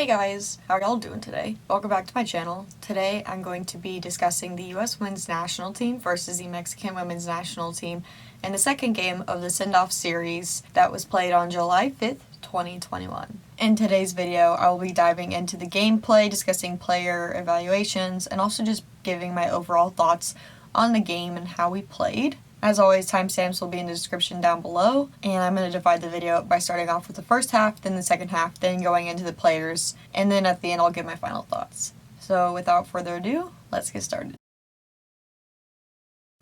Hey guys, how are y'all doing today? Welcome back to my channel. Today I'm going to be discussing the US Women's National Team versus the Mexican Women's National Team in the second game of the send-off series that was played on July 5th, 2021. In today's video, I will be diving into the gameplay, discussing player evaluations, and also just giving my overall thoughts on the game and how we played. As always, timestamps will be in the description down below, and I'm going to divide the video up by starting off with the first half, then the second half, then going into the players, and then at the end I'll give my final thoughts. So without further ado, let's get started.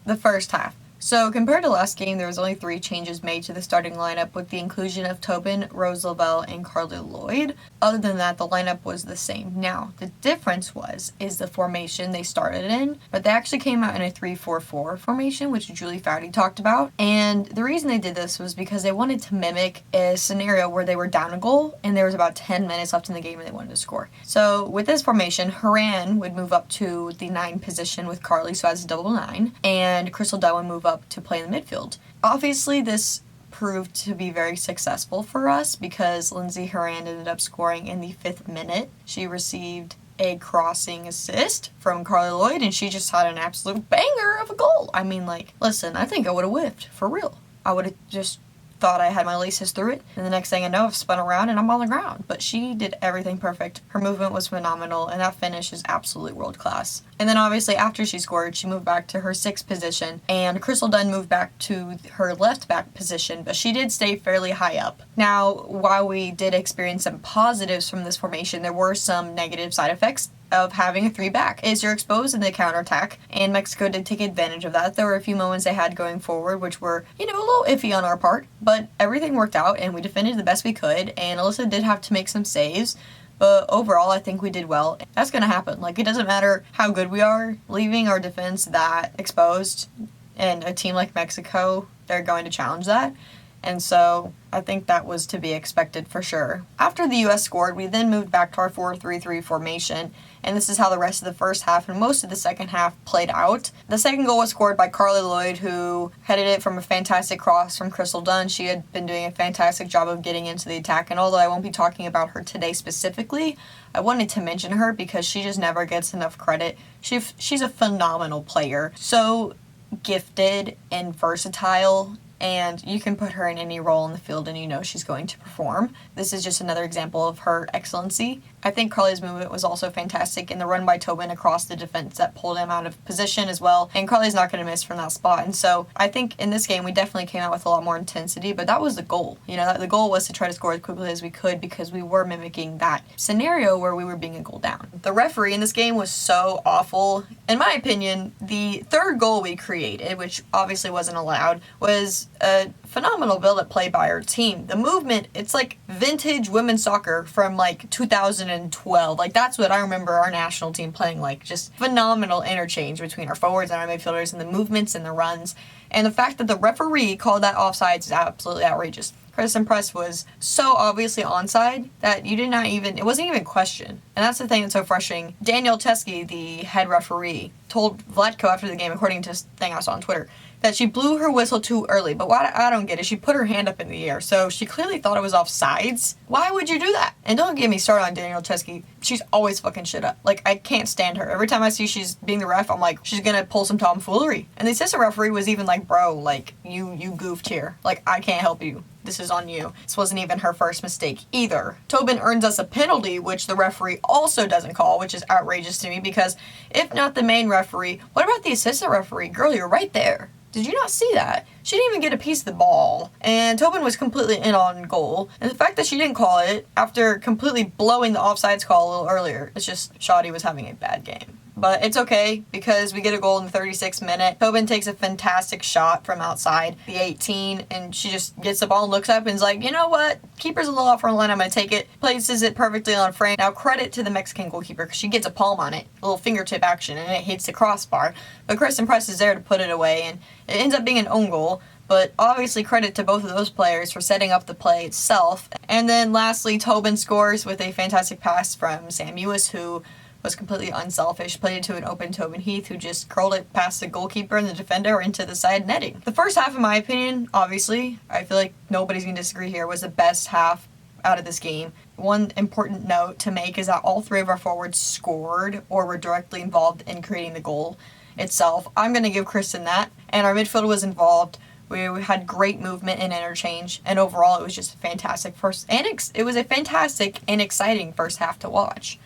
The first half. So compared to last game, there was only 3 changes made to the starting lineup with the inclusion of Tobin, Rose Lavelle, and Carli Lloyd. Other than that, the lineup was the same. Now, the difference is the formation they started in, but they actually came out in a 3-4-4 formation, which Julie Foudy talked about. And the reason they did this was because they wanted to mimic a scenario where they were down a goal and there was about 10 minutes left in the game and they wanted to score. So with this formation, Horan would move up to the 9 position with Carli, so as a double 9, and Christen Press would move up to play in the midfield. Obviously, this proved to be very successful for us because Lindsey Horan ended up scoring in the 5th minute. She received a crossing assist from Carli Lloyd and she just had an absolute banger of a goal. I mean, like, listen, I think I would have whiffed, for real. I would have just thought I had my laces through it, and the next thing I know, I've spun around and I'm on the ground. But she did everything perfect. Her movement was phenomenal, and that finish is absolute world class. And then obviously after she scored, she moved back to her 6th position, and Christen Press moved back to her left back position, but she did stay fairly high up. Now, while we did experience some positives from this formation, there were some negative side effects of having a 3-back. Is you're exposed in the counterattack, and Mexico did take advantage of that. There were a few moments they had going forward which were, a little iffy on our part, but everything worked out and we defended the best we could, and Alyssa did have to make some saves, but overall I think we did well. That's gonna happen. Like, it doesn't matter how good we are, leaving our defense that exposed, and a team like Mexico, they're going to challenge that. And so I think that was to be expected for sure. After the US scored, we then moved back to our 4-3-3 formation, and this is how the rest of the first half and most of the second half played out. The second goal was scored by Carli Lloyd, who headed it from a fantastic cross from Christen Press. She had been doing a fantastic job of getting into the attack, and although I won't be talking about her today specifically, I wanted to mention her because she just never gets enough credit. She's a phenomenal player, so gifted and versatile, and you can put her in any role in the field and she's going to perform. This is just another example of her excellency. I think Carli's movement was also fantastic in the run by Tobin across the defense that pulled him out of position as well, and Carli's not going to miss from that spot. And so I think in this game we definitely came out with a lot more intensity, but that was the goal. The goal was to try to score as quickly as we could because we were mimicking that scenario where we were being a goal down. The referee in this game was so awful. In my opinion, the third goal we created, which obviously wasn't allowed, was a phenomenal build-up play by our team. The movement, it's like vintage women's soccer from like 2012. Like, that's what I remember our national team playing like. Just phenomenal interchange between our forwards and our midfielders, and the movements and the runs. And the fact that the referee called that offsides is absolutely outrageous. Christen Press was so obviously onside that it wasn't even questioned. And that's the thing that's so frustrating. Danielle Chesky, the head referee, told Vlatko after the game, according to this thing I saw on Twitter, that she blew her whistle too early. But what I don't get is she put her hand up in the air, so she clearly thought it was offsides. Why would you do that? And don't get me started on Danielle Chesky. She's always fucking shit up. Like, I can't stand her. Every time I see she's being the ref, I'm like, she's gonna pull some tomfoolery. And the assistant referee was even like, bro, like, you goofed here. Like, I can't help you. This is on you. This wasn't even her first mistake either. Tobin earns us a penalty, which the referee also doesn't call, which is outrageous to me because if not the main referee, what about the assistant referee? Girl, you're right there. Did you not see that? She didn't even get a piece of the ball, and Tobin was completely in on goal. And the fact that she didn't call it after completely blowing the offsides call a little earlier, it's just Shoddy was having a bad game. But it's okay because we get a goal in the 36th minute. Tobin takes a fantastic shot from outside the 18, and she just gets the ball and looks up and is like, you know what? Keeper's a little off her line. I'm going to take it. Places it perfectly on frame. Now, credit to the Mexican goalkeeper because she gets a palm on it, a little fingertip action, and it hits the crossbar. But Christen Press is there to put it away, and it ends up being an own goal. But obviously credit to both of those players for setting up the play itself. And then lastly, Tobin scores with a fantastic pass from Sam Ewis, who was completely unselfish, played it to an open Tobin Heath, who just curled it past the goalkeeper and the defender into the side netting. The first half, in my opinion, obviously, I feel like nobody's going to disagree here, was the best half out of this game. one important note to make is that all three of our forwards scored or were directly involved in creating the goal itself. I'm going to give Christen that. And our midfield was involved. We had great movement and interchange, and overall it was just fantastic it was a fantastic and exciting first half to watch.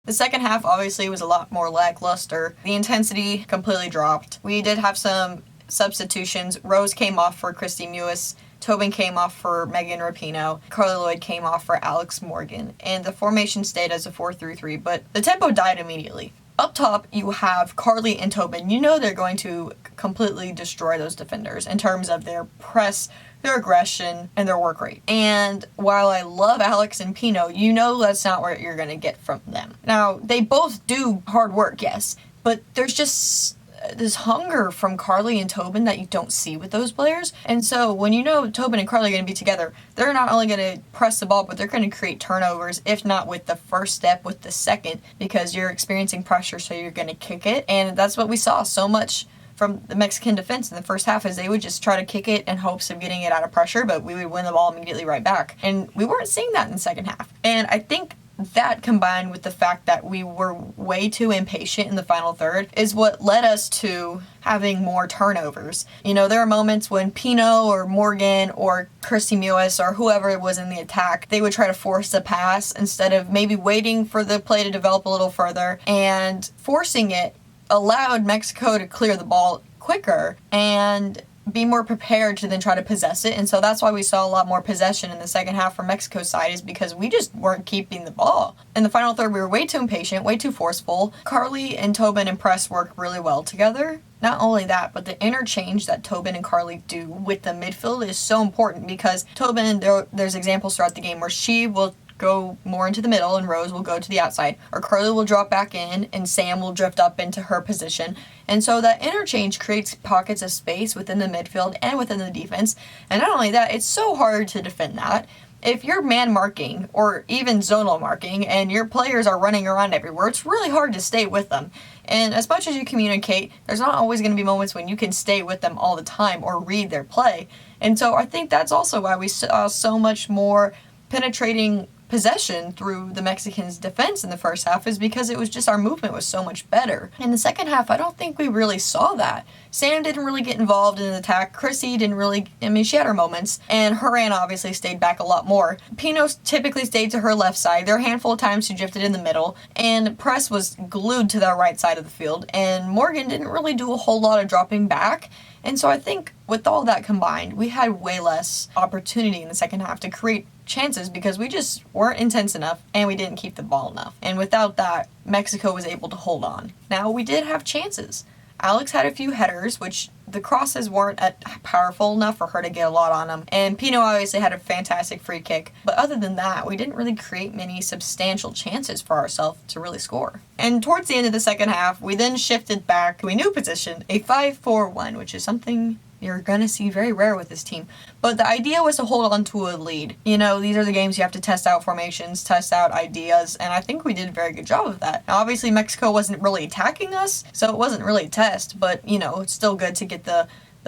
The second half obviously was a lot more lackluster. The intensity completely dropped. We did have some substitutions. Rose came off for Christy Mewis, Tobin came off for Megan Rapinoe, Carli Lloyd came off for Alex Morgan, and the formation stayed as a 4-3-3, but the tempo died immediately. Up top, you have Carli and Tobin. You know they're going to completely destroy those defenders in terms of their press, their aggression, and their work rate. And while I love Alex and Pino, you know that's not what you're going to get from them. Now, they both do hard work, yes, but there's just this hunger from Carli and Tobin that you don't see with those players. And so when you know Tobin and Carli are going to be together, they're not only going to press the ball, but they're going to create turnovers, if not with the first step, with the second, because you're experiencing pressure, so you're going to kick it. And that's what we saw so much from the Mexican defense in the first half, is they would just try to kick it in hopes of getting it out of pressure, but we would win the ball immediately right back. And we weren't seeing that in the second half. And I think that, combined with the fact that we were way too impatient in the final third, is what led us to having more turnovers. You know, there are moments when Pino or Morgan or Christy Mewis or whoever was in the attack, they would try to force the pass instead of maybe waiting for the play to develop a little further, and forcing it allowed Mexico to clear the ball quicker and be more prepared to then try to possess it. And so that's why we saw a lot more possession in the second half from Mexico's side, is because we just weren't keeping the ball. In the final third, we were way too impatient, way too forceful. Carli and Tobin and Press work really well together. Not only that, but the interchange that Tobin and Carli do with the midfield is so important, because Tobin, there's examples throughout the game where she will go more into the middle and Rose will go to the outside, or Carli will drop back in and Sam will drift up into her position. And so that interchange creates pockets of space within the midfield and within the defense. And not only that, it's so hard to defend that. If you're man marking or even zonal marking and your players are running around everywhere, it's really hard to stay with them. And as much as you communicate, there's not always going to be moments when you can stay with them all the time or read their play. And so I think that's also why we saw so much more penetrating possession through the Mexicans' defense in the first half, is because it was just, our movement was so much better. In the second half, I don't think we really saw that. Sam didn't really get involved in the attack. Chrissy didn't really, she had her moments, and Horan obviously stayed back a lot more. Pino typically stayed to her left side. There were a handful of times she drifted in the middle, and Press was glued to the right side of the field, and Morgan didn't really do a whole lot of dropping back. And so I think with all that combined, we had way less opportunity in the second half to create chances, because we just weren't intense enough and we didn't keep the ball enough. And without that, Mexico was able to hold on. Now, we did have chances. Alex had a few headers, which the crosses weren't powerful enough for her to get a lot on them. And Pino obviously had a fantastic free kick. But other than that, we didn't really create many substantial chances for ourselves to really score. And towards the end of the second half, we then shifted back to a new position, a 5-4-1, which is something you're going to see very rare with this team. But the idea was to hold on to a lead. You know, these are the games you have to test out formations, test out ideas, and I think we did a very good job of that. Now, obviously, Mexico wasn't really attacking us, so it wasn't really a test, but, you know, it's still good to get the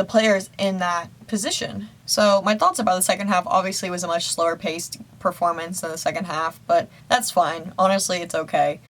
players in that position. So my thoughts about the second half obviously was a much slower paced performance than the second half, but that's fine. Honestly, it's okay.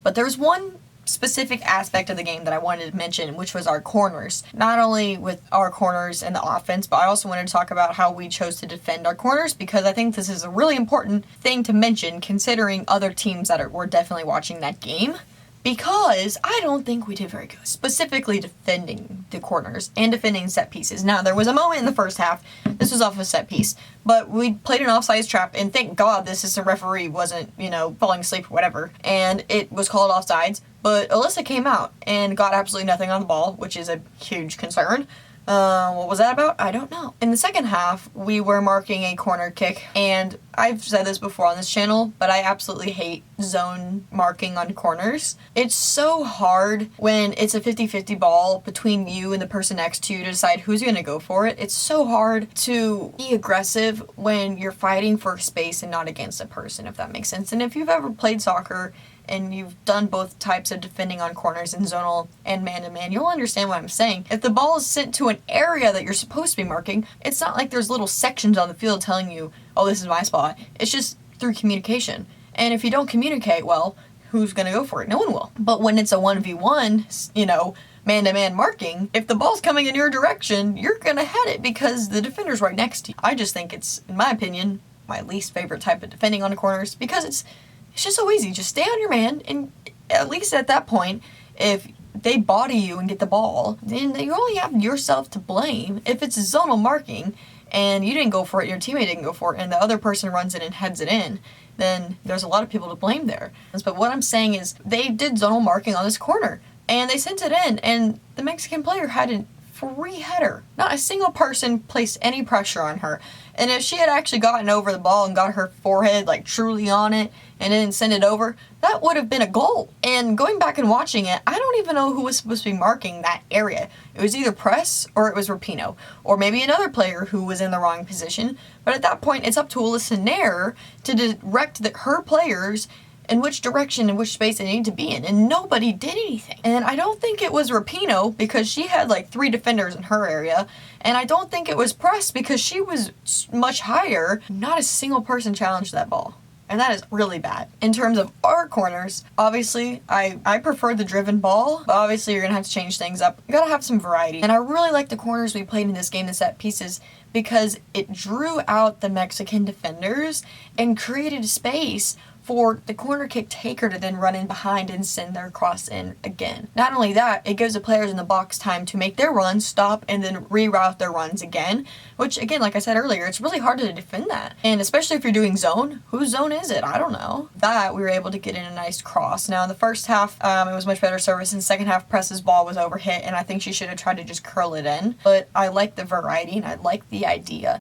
But there's one specific aspect of the game that I wanted to mention, which was our corners. Not only with our corners and the offense, but I also wanted to talk about how we chose to defend our corners, because I think this is a really important thing to mention considering other teams that were definitely watching that game. Because I don't think we did very good, specifically defending the corners and defending set pieces. Now, there was a moment in the first half, this was off a set piece, but we played an offsides trap, and thank God the assistant referee wasn't, falling asleep or whatever, and it was called offsides, but Alyssa came out and got absolutely nothing on the ball, which is a huge concern. What was that about? I don't know. In the second half, we were marking a corner kick, and I've said this before on this channel, but I absolutely hate zone marking on corners. It's so hard when it's a 50-50 ball between you and the person next to you to decide who's going to go for it. It's so hard to be aggressive when you're fighting for space and not against a person, if that makes sense. And if you've ever played soccer and you've done both types of defending on corners in zonal and man-to-man, you'll understand what I'm saying. If the ball is sent to an area that you're supposed to be marking, it's not like there's little sections on the field telling you, oh, this is my spot. It's just through communication. And if you don't communicate well, who's going to go for it? No one will. But when it's a 1v1, man-to-man marking, if the ball's coming in your direction, you're going to head it because the defender's right next to you. I just think it's, in my opinion, my least favorite type of defending on the corners because it's just so easy. Just stay on your man, and at least at that point, if they body you and get the ball, then you only have yourself to blame. If it's zonal marking and you didn't go for it, your teammate didn't go for it, and the other person runs it and heads it in, then there's a lot of people to blame there. But what I'm saying is they did zonal marking on this corner, and they sent it in, and the Mexican player had a free header. Not a single person placed any pressure on her. And if she had actually gotten over the ball and got her forehead truly on it and didn't send it over, that would have been a goal. And going back and watching it, I don't even know who was supposed to be marking that area. It was either Press or it was Rapinoe, or maybe another player who was in the wrong position. But at that point, it's up to Alyssa Nair to direct her players in which direction and which space they need to be in, and nobody did anything. And I don't think it was Rapinoe because she had 3 defenders in her area, and I don't think it was Press because she was much higher. Not a single person challenged that ball. And that is really bad. In terms of our corners, obviously, I prefer the driven ball, but obviously you're going to have to change things up. You got to have some variety. And I really like the corners we played in this game, the set pieces, because it drew out the Mexican defenders and created space for the corner kick taker to then run in behind and send their cross in again. Not only that, it gives the players in the box time to make their runs, stop, and then reroute their runs again, which again, like I said earlier, it's really hard to defend that. And especially if you're doing zone, whose zone is it? I don't know. That we were able to get in a nice cross. Now in the first half, it was much better service. In the second half, Press's ball was overhit, and I think she should have tried to just curl it in. But I like the variety, and I like the idea.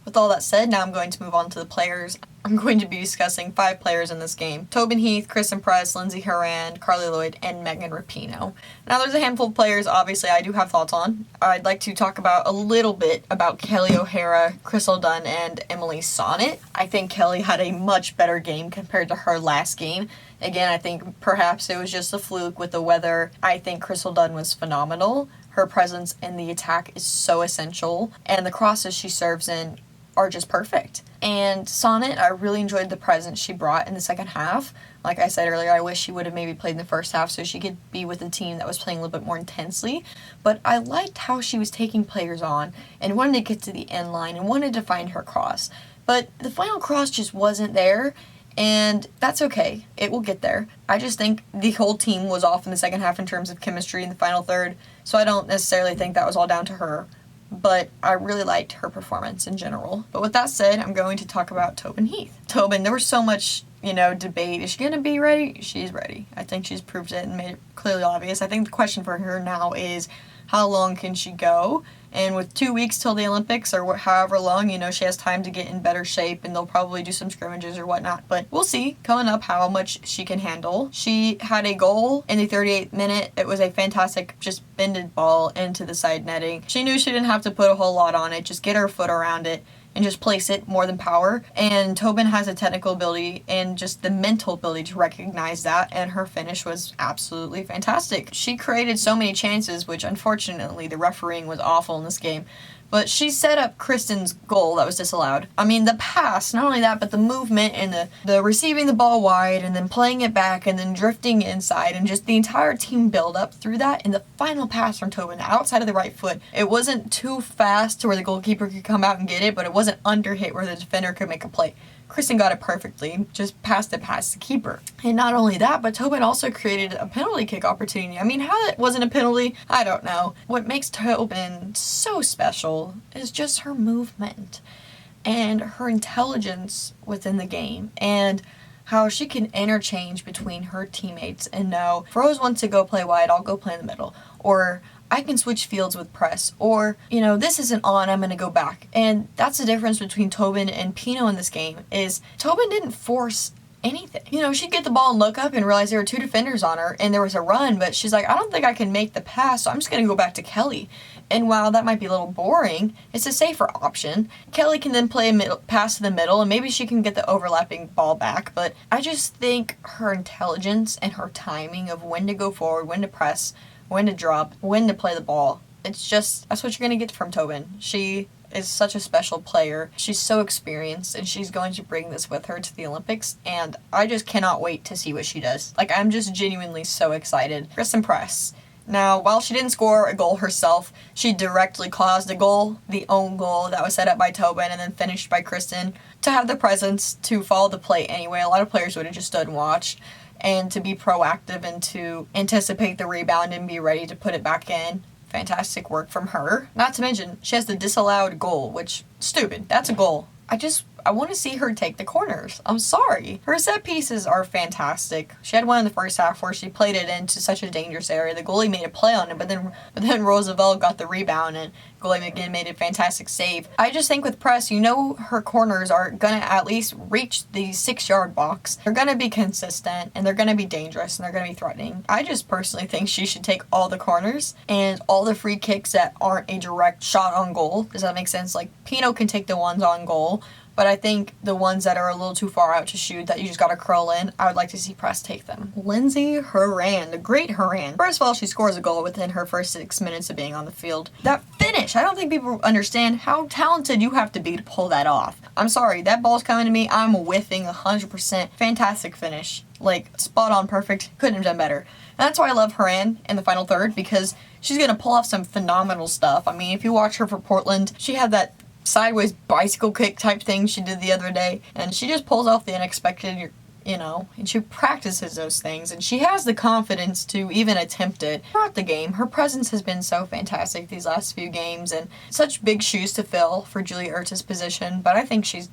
With all that said, now I'm going to move on to the players. I'm going to be discussing 5 players in this game. Tobin Heath, Christen Press, Lindsey Horan, Carli Lloyd, and Megan Rapinoe. Now there's a handful of players obviously I do have thoughts on. I'd like to talk about a little bit about Kelly O'Hara, Crystal Dunn, and Emily Sonnet. I think Kelly had a much better game compared to her last game. Again, I think perhaps it was just a fluke with the weather. I think Crystal Dunn was phenomenal. Her presence in the attack is so essential, and the crosses she serves in are just perfect. And Sonnet, I really enjoyed the presence she brought in the second half. Like I said earlier, I wish she would have maybe played in the first half so she could be with a team that was playing a little bit more intensely. But I liked how she was taking players on and wanted to get to the end line and wanted to find her cross. But the final cross just wasn't there, and that's okay. It will get there. I just think the whole team was off in the second half in terms of chemistry in the final third, so I don't necessarily think that was all down to her. But I really liked her performance in general. But with that said, I'm going to talk about Tobin Heath. Tobin, there was so much, debate. Is she going to be ready? She's ready. I think she's proved it and made it clearly obvious. I think the question for her now is, how long can she go? And with 2 weeks till the Olympics, or however long, she has time to get in better shape, and they'll probably do some scrimmages or whatnot. But we'll see coming up how much she can handle. She had a goal in the 38th minute. It was a fantastic, just bended ball into the side netting. She knew she didn't have to put a whole lot on it, just get her foot around it and just place it more than power. And Tobin has a technical ability and just the mental ability to recognize that, and her finish was absolutely fantastic. She created so many chances, which unfortunately the refereeing was awful in this game. But she set up Kristen's goal that was disallowed. I mean, the pass, not only that, but the movement and the receiving the ball wide and then playing it back and then drifting inside, and just the entire team build up through that. And the final pass from Tobin outside of the right foot, it wasn't too fast to where the goalkeeper could come out and get it, but it wasn't under hit where the defender could make a play. Christen got it perfectly, just passed it past the keeper. And not only that, but Tobin also created a penalty kick opportunity. I mean, how that wasn't a penalty, I don't know. What makes Tobin so special is just her movement and her intelligence within the game, and how she can interchange between her teammates and know, if Rose wants to go play wide, I'll go play in the middle. Or I can switch fields with Press, or, this isn't on, I'm going to go back. And that's the difference between Tobin and Pino in this game, is Tobin didn't force anything. You know, she'd get the ball and look up and realize there were 2 defenders on her and there was a run, but she's like, I don't think I can make the pass, so I'm just going to go back to Kelly. And while that might be a little boring, it's a safer option. Kelly can then play a pass to the middle, and maybe she can get the overlapping ball back. But I just think her intelligence and her timing of when to go forward, when to press, when to drop, when to play the ball, it's just, that's what you're going to get from Tobin. She is such a special player. She's so experienced, and she's going to bring this with her to the Olympics, and I just cannot wait to see what she does. Like, I'm just genuinely so excited. Christen Press. Now, while she didn't score a goal herself, she directly caused a goal, the own goal that was set up by Tobin and then finished by Christen, to have the presence to follow the play anyway. A lot of players would have just stood and watched, and to be proactive and to anticipate the rebound and be ready to put it back in. Fantastic work from her. Not to mention, she has the disallowed goal, which, stupid, that's a goal. I want to see her take the corners. I'm sorry. Her set pieces are fantastic. She had one in the first half where she played it into such a dangerous area. The goalie made a play on it, but then Roosevelt got the rebound and goalie again made a fantastic save. I just think with Press, you know her corners are going to at least reach the 6-yard box. They're going to be consistent, and they're going to be dangerous, and they're going to be threatening. I just personally think she should take all the corners and all the free kicks that aren't a direct shot on goal. Does that make sense? Like, Rapinoe can take the ones on goal, but I think the ones that are a little too far out to shoot, that you just gotta curl in, I would like to see Press take them. Lindsey Horan, the great Horan. First of all, she scores a goal within her first 6 minutes of being on the field. That finish, I don't think people understand how talented you have to be to pull that off. I'm sorry, that ball's coming to me, I'm whiffing 100%. Fantastic finish. Like, spot on, perfect. Couldn't have done better. And that's why I love Horan in the final third, because she's gonna pull off some phenomenal stuff. I mean, if you watch her for Portland, she had that sideways bicycle kick type thing she did the other day, and she just pulls off the unexpected, you know, and she practices those things, and she has the confidence to even attempt it throughout the game. Her presence has been so fantastic these last few games, and such big shoes to fill for Julia Ertz's position, but I think she's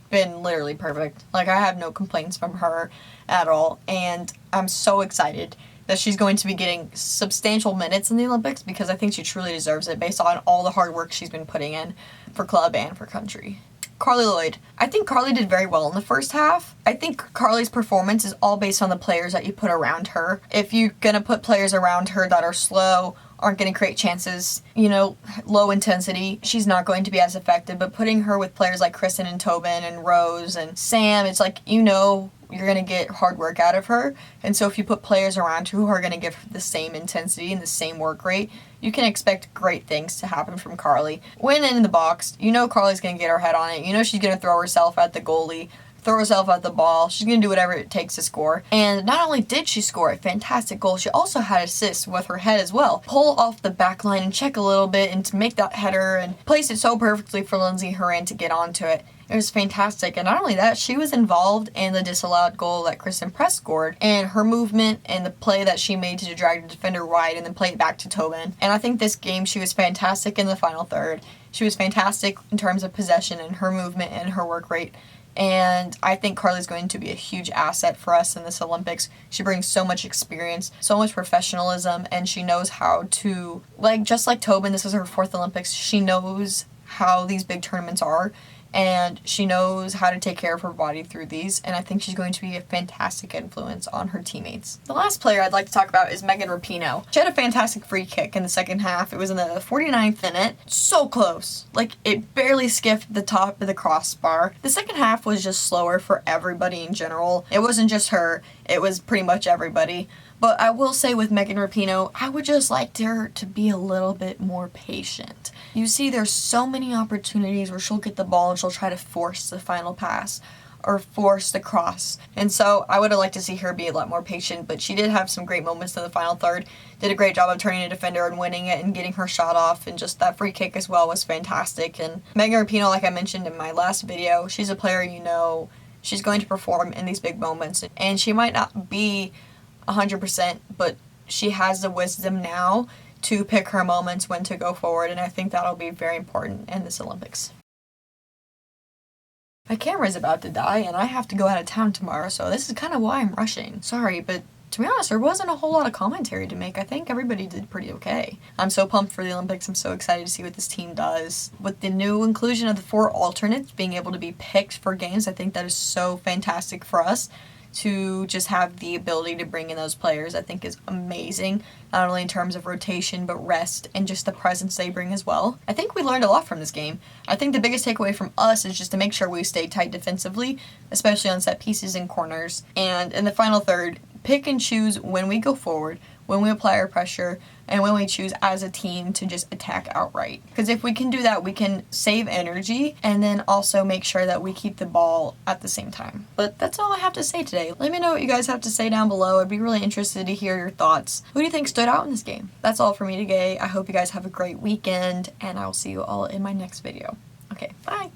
been literally perfect. Like, I have no complaints from her at all, and I'm so excited that she's going to be getting substantial minutes in the Olympics, because I think she truly deserves it based on all the hard work she's been putting in for club and for country. Carli Lloyd. I think Carli did very well in the first half. I think Carli's performance is all based on the players that you put around her. If you're going to put players around her that are slow, aren't going to create chances, you know, low intensity, she's not going to be as effective. But putting her with players like Christen and Tobin and Rose and Sam, it's like, you know, you're going to get hard work out of her. And so if you put players around her who are going to give her the same intensity and the same work rate, you can expect great things to happen from Carli. When in the box, you know Carli's going to get her head on it. You know she's going to throw herself at the goalie, throw herself at the ball. She's going to do whatever it takes to score. And not only did she score a fantastic goal, she also had assists with her head as well. Pull off the back line and check a little bit and to make that header and place it so perfectly for Lindsey Horan to get onto it. It was fantastic. And not only that, she was involved in the disallowed goal that Christen Press scored, and her movement and the play that she made to drag the defender wide and then play it back to Tobin. And I think this game she was fantastic in the final third. She was fantastic in terms of possession and her movement and her work rate. And I think Carli's going to be a huge asset for us in this Olympics. She brings so much experience, so much professionalism, and she knows how to, like, just like Tobin, this is her 4th Olympics, she knows how these big tournaments are, and she knows how to take care of her body through these, and I think she's going to be a fantastic influence on her teammates. The last player I'd like to talk about is Megan Rapinoe. She had a fantastic free kick in the second half. It was in the 49th minute. So close. Like, it barely skipped the top of the crossbar. The second half was just slower for everybody in general. It wasn't just her. It was pretty much everybody. But I will say with Megan Rapinoe, I would just like her to be a little bit more patient. You see, there's so many opportunities where she'll get the ball and she'll try to force the final pass or force the cross. And so I would have liked to see her be a lot more patient, but she did have some great moments in the final third. Did a great job of turning a defender and winning it and getting her shot off, and just that free kick as well was fantastic. And Megan Rapinoe, like I mentioned in my last video, she's a player, you know, she's going to perform in these big moments, and she might not be 100%, but she has the wisdom now to pick her moments when to go forward, and I think that'll be very important in this Olympics. My camera's about to die, and I have to go out of town tomorrow, so this is kind of why I'm rushing. Sorry, but to be honest, there wasn't a whole lot of commentary to make. I think everybody did pretty okay. I'm so pumped for the Olympics. I'm so excited to see what this team does. With the new inclusion of the 4 alternates being able to be picked for games, I think that is so fantastic for us to just have the ability to bring in those players, I think is amazing, not only in terms of rotation, but rest and just the presence they bring as well. I think we learned a lot from this game. I think the biggest takeaway from us is just to make sure we stay tight defensively, especially on set pieces and corners. And in the final third, pick and choose when we go forward, when we apply our pressure, and when we choose as a team to just attack outright. Because if we can do that, we can save energy and then also make sure that we keep the ball at the same time. But that's all I have to say today. Let me know what you guys have to say down below. I'd be really interested to hear your thoughts. Who do you think stood out in this game? That's all for me today. I hope you guys have a great weekend, and I will see you all in my next video. Okay, bye!